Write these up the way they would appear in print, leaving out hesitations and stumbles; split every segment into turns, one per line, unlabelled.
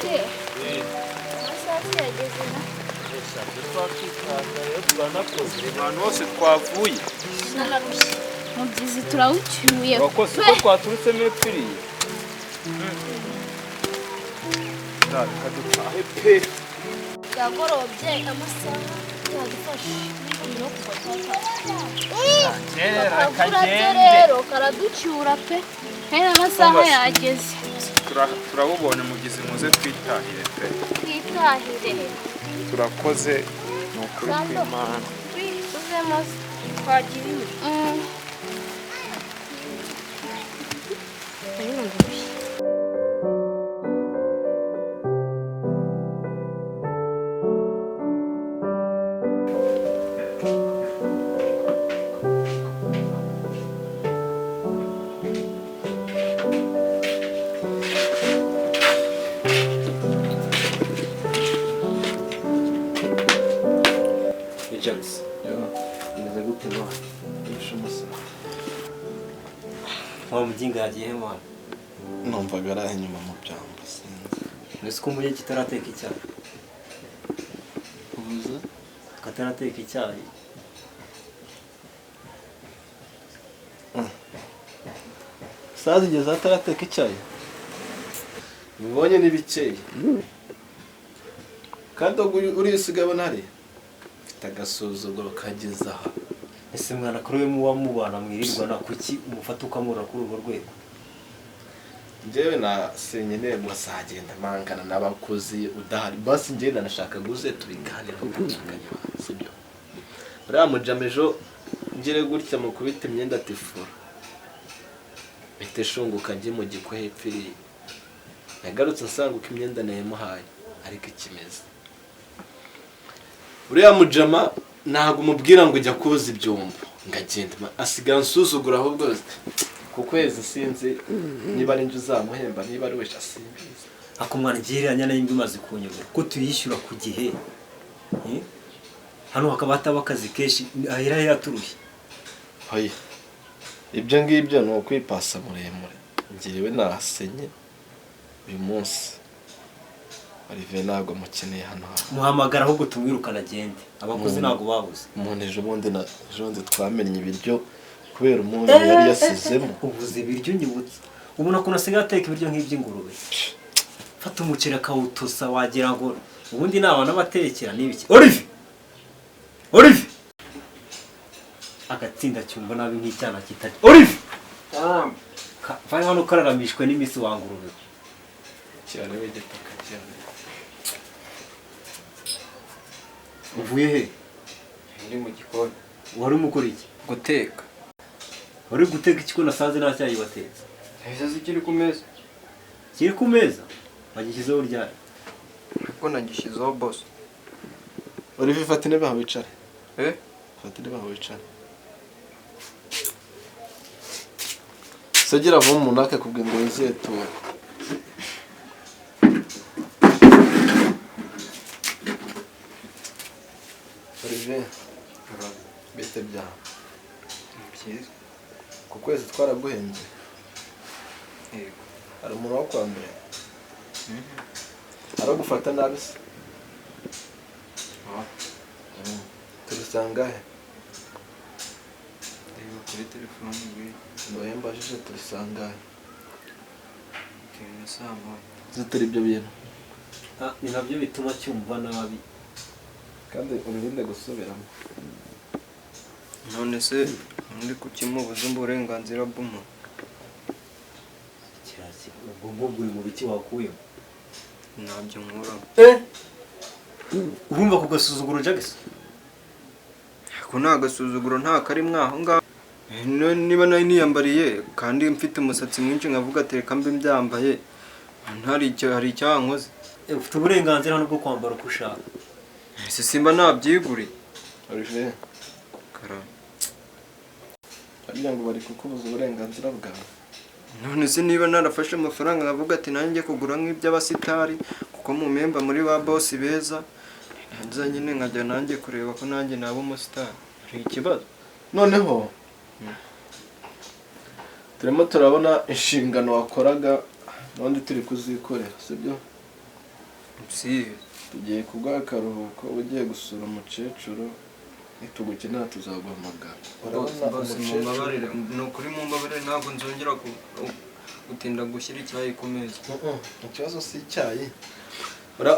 Olivier. Amasaha yageze na.
Abantu bose twavuye
Nararushye. Mubyizi turawucyuye.
abakozi ko twaturutse mepfiriye kadutahe pe
Yagorobye amasaha yadufashe. No kubatata. Rero karaducyura pe. Hera amasaha yageze.
turabubonye mugize muze twitahire pe
Twitahire.
turakoze nukuri kw'Imana
Uzemo twagira
James, imeze gute mwana? Wa mujinga yagiye mwana?
Numvaga ari inyuma mu byambo sinzi.
Nese ko muje kitarateka icyayi.
Ubuze
Katarateka icyayi.
Sazi ngeze atarateka icyayi. Mubonye n'ibikeye. Kandi urisiga bonari. Agasuzuguro kageza aha.
Ese mwana kuri we muba mubana mwirirwa na kuki umufata ukamura kuri urwo rwego?
Njyewe na senyene mwasagenda mangana n'abakozi udahari basi njye nashaka guze tubiganira ukakanya sibyo. Uriya mujamejo ngire gutya mu kubita imyenda tifura. Bite shunguka njye mu gikwe hepfiri. Nagarutse nsanga uko imyenda nayemuhaye ariko ikimeze. Uriya mujama ntago umubwira ngo ujya kuza ibyombo ngagenda asigaye nsuzugura ahubwo ku kwezi sinzi niba ari nje uzamuhemba niba ari we asimbiza
akumwana gereranya n'imbi maze kunyobera ko tuyishyura ku gihe hano hakaba hataba akazi keshi ahera yaturuye
hoya ibyo ngibyo no kwipasa muremure ngirewe nasenye uyu munsi Olivier ntabwo mukeneye hano
muhamagara ahubwo tumwirukana agende abakozi ntabwo babuze
umuntu ejo bundi twamenye ibiryo kubera umuntu yari yasizemo
ubuze ibiryo nyibutse ubu nakuna asigaye ateka ibiryo nk'iby'ingurube fata umuceri akawutosa wagira ngo ubundi naba n'abatekera n'ibiki Olivier agatsinda cyumva nabi nk'icyana kitari Olivier vaye hano kararamishwe n'imisi wangurube
cyane w'igitaka cyane.
Uvuye he?
ndi mu gikoni
Wari mukora iki?
guteka
Wari guteka iki ko nasanze nta cyayi watetse?
ese zikiri ku meza
Kiri ku meza? Bagishyizeho ryari?
ariko nagishyizeho boss
Olivier fata intebe aho wicare.
fata
intebe aho wicare. Sagira vuba umuntu akakubwira ngo wizetura. Olivier, bite bya
byiza
ku kwezi twaraguhenze.
yego
Hari umuntu wo kwambere. Aragufata nabi se. Turisangahe?
reba kuri telefone we
Ndoyembajije turisangahe.
Sama
Zitari ibyo bintu.
Ni nabyo bituma cyumva nabi.
Kandi urinde gusubiramo.
none se ndi kukimubuza uburenganzira bw'umuntu
Kirasi ubwo buri mu biki wakuyemo.
ntabyo nkura
Urumva kugasuzuguro Jackson?
ko nta gasuzuguro nta kari mwaho ngaho niba nari niyambariye kandi mfite umusatsi mwinshi nkavuga ati reka mbe mbyambaye hari icyankoze
Ufite uburenganzira nubwo kwambara uko ushaka.
ese simba nabyiguriye
Olivier,
karama
ariya ngo bari kukubuza uburenganzira bwawe.
none se niba narafashe amafaranga nkavuga ati nanjye kugura nk'iby'abasitari kuko mu memba muri ba boss beza nza nyine nkajya nanjye kureba ko nanjye naba umusitari hari ikibazo
Noneho turimo turabona inshingano wakoraga n'undi turi kuzikorera sibyo.
Si
tugiye kuguha akaruhuko ugiye gusura umukecuru nitugukenera tuzaguhamagara.
bose mumbabarire, ni ukuri mumbabarire, ntabwo nzongera gutinda gushyira icyayi ku meza.
Ikibazo si icyayi.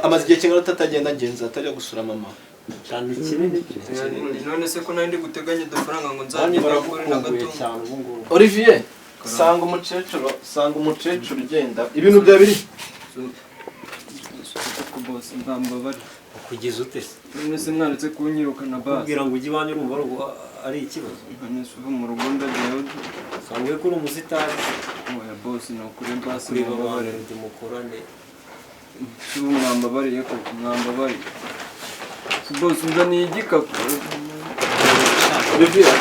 Amaze igihe kingana atagenda agenza atajya gusura mama.
cyane kinini
None se ko nandi guteganya udufaranga ngo nzajye kuri na gato.
Olivier, sanga umucecuru ugenda. Ibintu bya biri.
Ko bose mbambabari.
kugeza ute
None se mwaretse kunyirukana basi.
kugira ngo ujye iwanyu urumva ari ikibazo.
None se uva mu rugo ndagiye.
Sangwe ko uri umusitari.
Oya boss no kuri basi
Kuri
mbabarire.
babane mukorane.
Si mwambabariye ko mwambabariye. Boss nzaniye igikapu.
Olivier,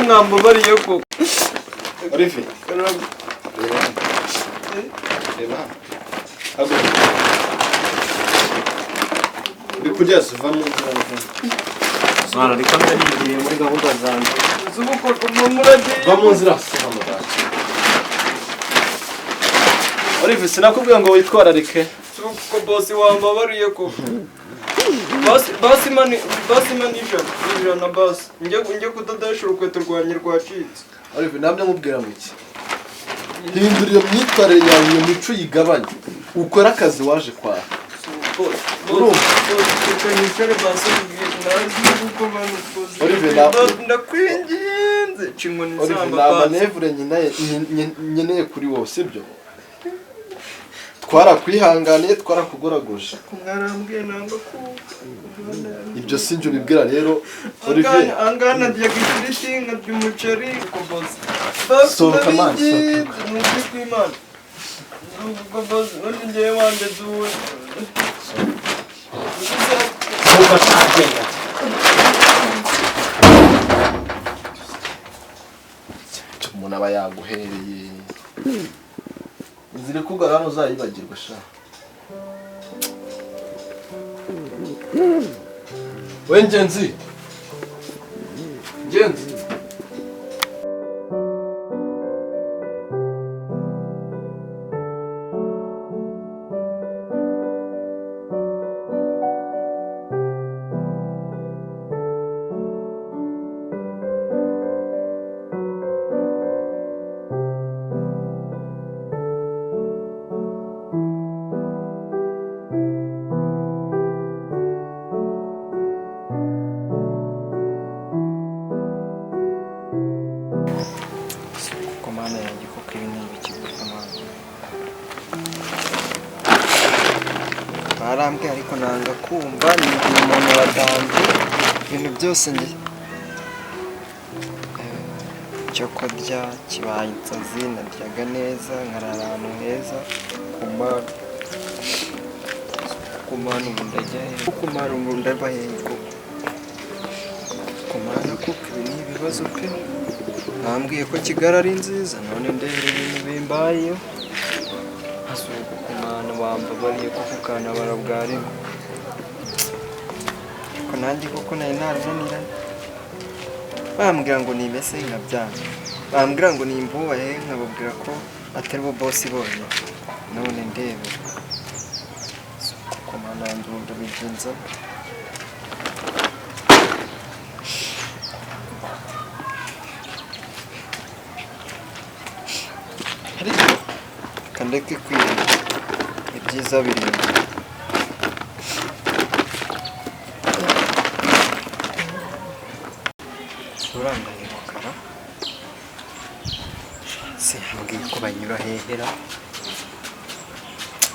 mwambabariye ko.
Olivier. Reba. Abo. Bikugeza uva mu nzira.
Mwana reka ndanigiye muri gahunda zanjye.
Zubuko kumuragiye.
Va mu nzira. Olivier, sinakubwira ngo witwararike.
Zubuko boss wambabariye ko. Basi mani ijana basi. Njye kudadasha urukweto rwanjye rwacitse.
Olivier, nabyo nkubwira ngo iki. Hindura iyo myitwarire yawe, iyo mico yigabanye. Ukora akazi waje kwaha.
Ndakwinginze
manevure nkeneye kuri wowe sibyo? Twarakwihanganiye, twarakugoraguje. Ibyo sinjye ubibwira rero. Olivier,
angana ndiye gishirishing byumuceri ko boss.
Sohoka amaso.
Muri kwimana. Ko boss ngiye wande duwe.
umuntu aba yaguhereye. Inzira ikugara hano uzayibagirwa sha. We Ngenzi.
Komana yanjye ko ibi ni ibiki komana. Barambwiye ariko nanga kumva, ni umuntu wadanje ibintu byose nge cyo kurya kibaye insazi, naryaga neza nkarara ahantu heza kumana ubu ndajya he, kumana ubu ndaba he kumana kuko ibi ni ibibazo pe. Bambwiye ko Kigali ari nziza, none ndebe ibintu bimbayeho. Hasuko kumana bambabariye kuko kanabara bwarimo. Ko nanjye koko nari narananiranye. Bambwira ngo nimese nkabyanga. Bambwira ngo nimbubahe nkababwira ko atari bo boss bonyine. None ndebe. Suko kumana ndumva bigenza. Kandeke kwirinda ibyiza birinda. Urangaye mukara se yambwiye ko banyura hehera,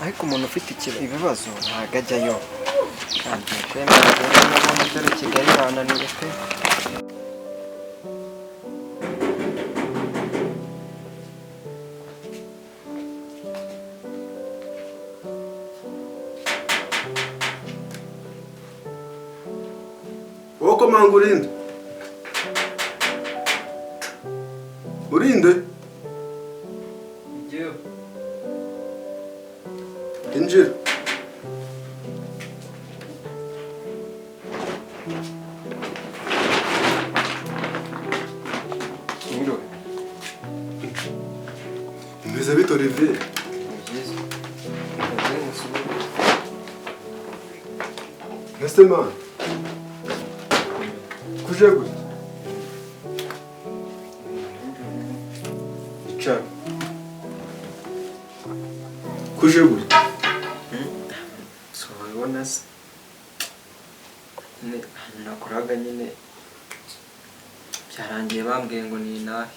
ariko umuntu ufite ibibazo ntabwo ajyayo kandi kwemera rero nabona dore Kigali bananiye pe.
Woko mangu urinde
Njyewe
injira.
Ngiro
Mbize bito Olivier. ese mani kuje gute
icara
kuje gute
so wabibona se nyine nakoraga nyine byarangiye bambwiye ngo ni nahe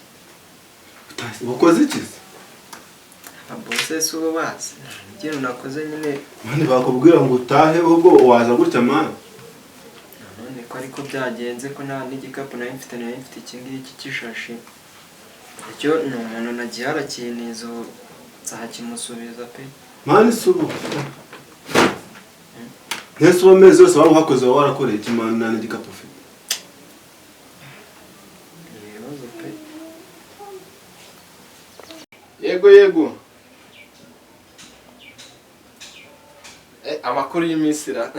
ukoze iki
abose se ubu bazi ikintu nakoze nyine
mani bakubwira ngo utahe ubwo waza gutya mani
none ko ariko byagenze ko nta n'igikapu nari mfite iki ngiki cy'ishashi icyo ni umuntu nagiye harakinizo nzakimusubiza pe
mani subu ntese uwo mezi yose waba uhakoze waba warakoreye iki mani nta n'igikapu ufite
ibibazo pe
yego amakuru y'iminsi ra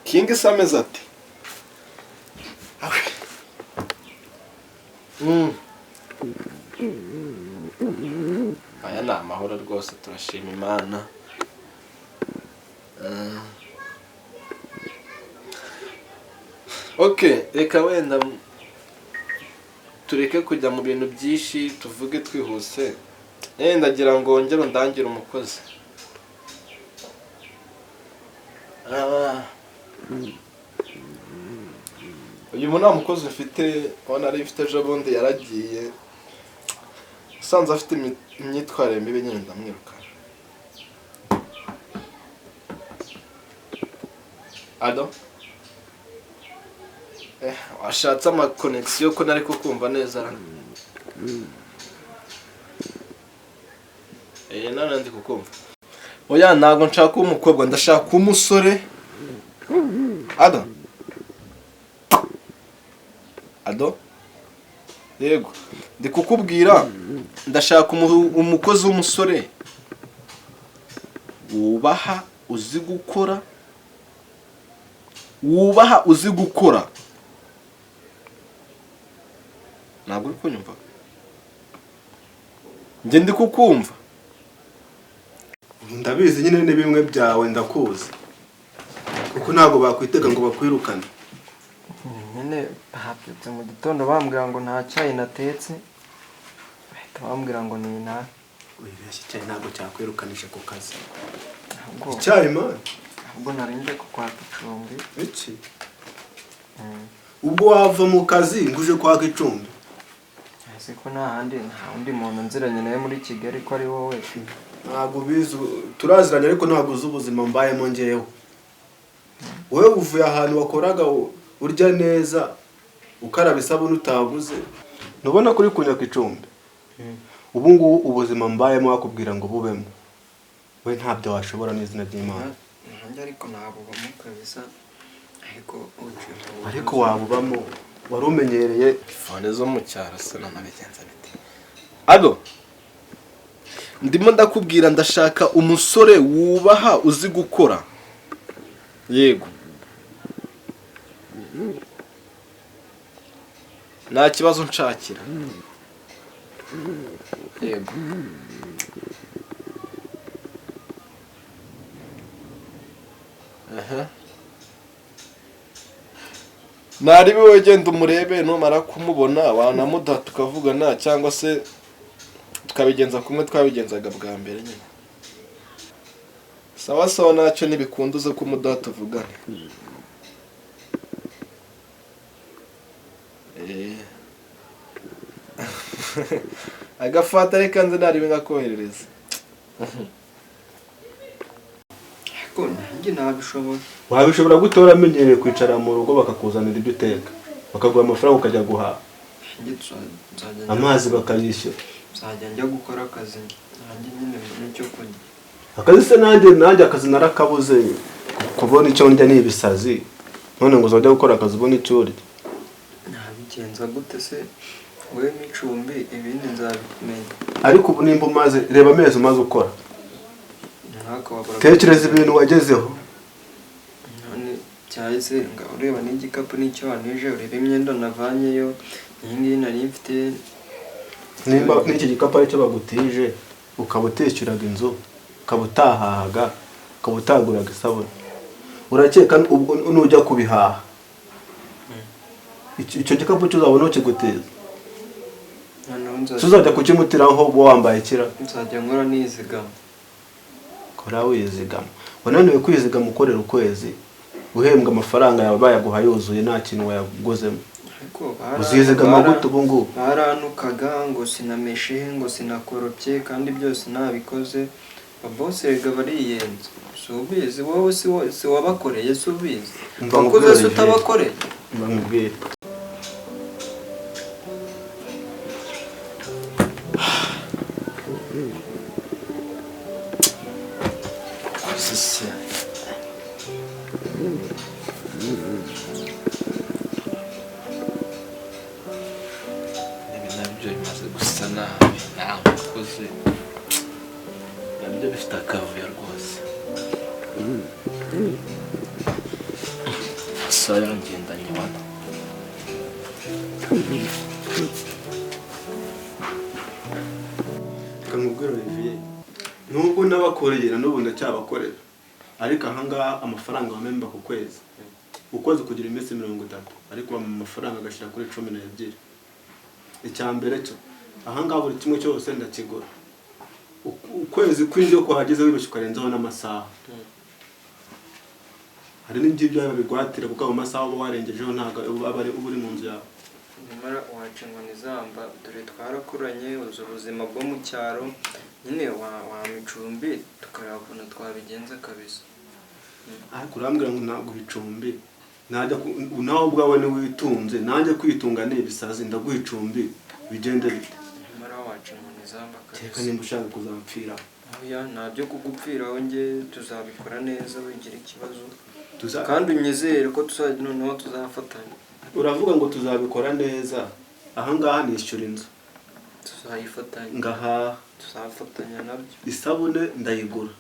King sameze ati aya ni amahoro rwose turashima Imana. Okay, reka wenda tureke kujya mu bintu byinshi tuvuge twihuse. Ndagira ngo ngero ndangire umukozi. Uyu mwana mukozi ufite wana ari ifite jabundi yaragiye. Usanze afite imyitwarire mibi nyine ndamwiruka. Ado? Washatse ama connection ko nari kukumva neza ra. None ndi kukumva. Oya ntago nshaka umukobwa ndashaka umusore. Ado? Ado? Yego. Ndi kukubwira ndashaka umukozi w'umusore. Wubaha uzi gukora. Wubaha uzi gukora. Ntabwo uri kunyumva. Nge ndi kukumva.
Ndabizi nyine ni bimwe byawe ndakuzi. Kuko ntabwo bakwitega ngo bakwirukane.
Nyine babyutse mu gitondo bambwira ngo nta cyayi natetse. Bahita bambwira ngo ni nahe.
Wibeshye cyayi ntabwo cyakwirukanisha ku kazi.
Ahubwo
Cyayi man.
Ahubwo narinje kukwaka icumbi.
Iki? Ubwo wava mu kazi nguje kwaka icumbi.
Ese ko nta undi muntu nziranye nawe muri Kigali ko ari wowe.
Ntabwo bizu turaziranye ariko ntabwo uzi ubuzima mbayemo ngeyeho. Wowe uvuye ahantu wakoraga urya neza ukaraba isabune utabuze. Ntubona kuri kunyaka icumbi. Ubu ngubu ubuzima mbayemo wakubwira ngo bubemo. We ntabyo washobora n'izina ry'Imana.
Nanjye ariko ntabwo bamukabisa.
Ariko wabubamo warumenyereye
Fone zo mu cyaro se nabigenza bite. Ado? Ndimo ndakubwira ndashaka umusore wubaha uzi gukora. Yego. Nta kibazo nshakira. Yego. Nari biwe genda umurebe numara kumubona wanamuda tukavugana cyangwa se tukabigenza kumwe twabigenzaga bwa mbere nyine. Sawa nacyo nibikunduze ko umuda tuvugana. Agafata reka nze nari bingakoherereza.
Ko nanjye nabishobora.
wabishobora gutora amenyereye kwicara mu rugo bakakuzanira ibyo uteka bakaguha amafaranga ukajya guhaha amazi bakayishyura
nzajya njya gukora akazi nanjye nyine n'icyo kurya.
akazi se nanjye akazi narakabuze kubona icyo ndya n'ibisazi none ngo uzajya gukora akazi ubona icyo urya.
Nabigenza gute se wowe n'icumbi ibindi nzabikumenya.
Ariko ubu nimba umaze reba amezi umaze ukora tekereza ibintu wagezeho.
None cyahise nga ureba n'igikapu n'icyo wanije ureba imyenda navanyeyo iyi ngiyi nari mfite
nimba n'iki gikapu aricyo bagutije ukaba utekeraga inzu ukaba utahahaga ukaba utaguraga isabune urakeka nujya kubihaha icyo gikapu cyuzabona ukiguteza tuzajya kukimutiraho bo wambaye kira
nzajya nkora nizigama
kora wizigama wananiwe kwizigama ukorera ukwezi uhembwa amafaranga yawe bayaguha yuzuye nta kintu wayaguzemo uzizigama gute ubu ngubu
baranukaga ngo sinameshe ngo sinakoropye kandi byose nabikoze abose rega bariyenza si ubizi wowe si wabakoreye si ubizi wakoze se utabakoreye
mbamubwire
nabyo bimaze gusa nabi ntabwo ukoze nabyo bifite akavuyo rwose asa yangendanye wana
kamubwira Olivier nubwo nabakorera n'ubu ndacyabakorera ariko ahangaha amafaranga wamemba ku kwezi ukoze kugira iminsi 30 ariko amafaranga agashira kuri 12 icyambere cyo ahangaha buri kimwe cyose ndakigura ukwezi kw'injo kwageze wibeshe ukarenzaho n'amasaha hari n'ingibyo babigwatira kuko abo masaha bo warengejeho ntago abari uburi mu nzu yawe
nyamara waca inkoni zamba dore twarakuranye uzi ubuzima bwo mu cyaro nyine wa micumbi tukareba ukuntu twabigenza kabisa
ariko urambwira ngo ntabwo icumbi najya nawe ubwawe ni witunze nanjye kwitunga n'ibisazi ndaguha icumbi bigende bite
nyamara waca inkoni zamba kabisa
reka nimba ushaka kuzampfira
oya ntabyo kugupfira wonge tuzabikora neza wigira ikibazo kandi unyizere ko noneho tuzafatanya
uravuga ngo tuzabikora neza ahangaha nishyura inzu
tuzayifatanya
ngaha
tuzafatanya nabyo
isabune ndayigura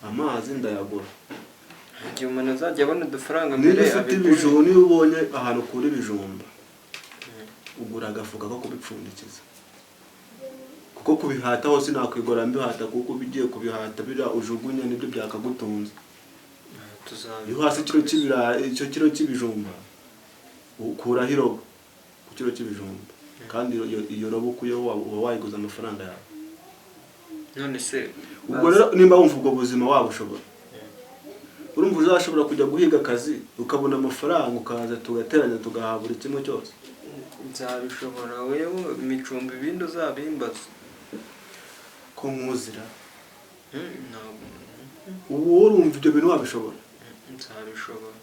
amazi ndayagura
igihe umuntu azajya abona udufaranga
mbere ufite ibijumba niba ubonye ahantu ukura ibijumba ugura agafuka ko kubipfundikiza kuko kubihata hose nakwigora mbihata kuko bigiye kubihata bira ujugunye nibyo byakagutunze iyo hasi icyo kiro cy'ibijumba ukuraho irobo ku kiro cy'ibijumba kandi iyo robo ukuyeho uba wayiguza amafaranga yawe
none se
ubwo rero nimba wumva ubwo buzima waba ushobora urumva uzashobora kujya guhiga akazi ukabona amafaranga ukaza tugateranya tugaha buri kimwe cyose
nzabishobora wewe imicumbi ibindi uzabimbaza
ko nkuzira
ntabwo
ubu urumva ibyo bintu wabishobora
nzabishobora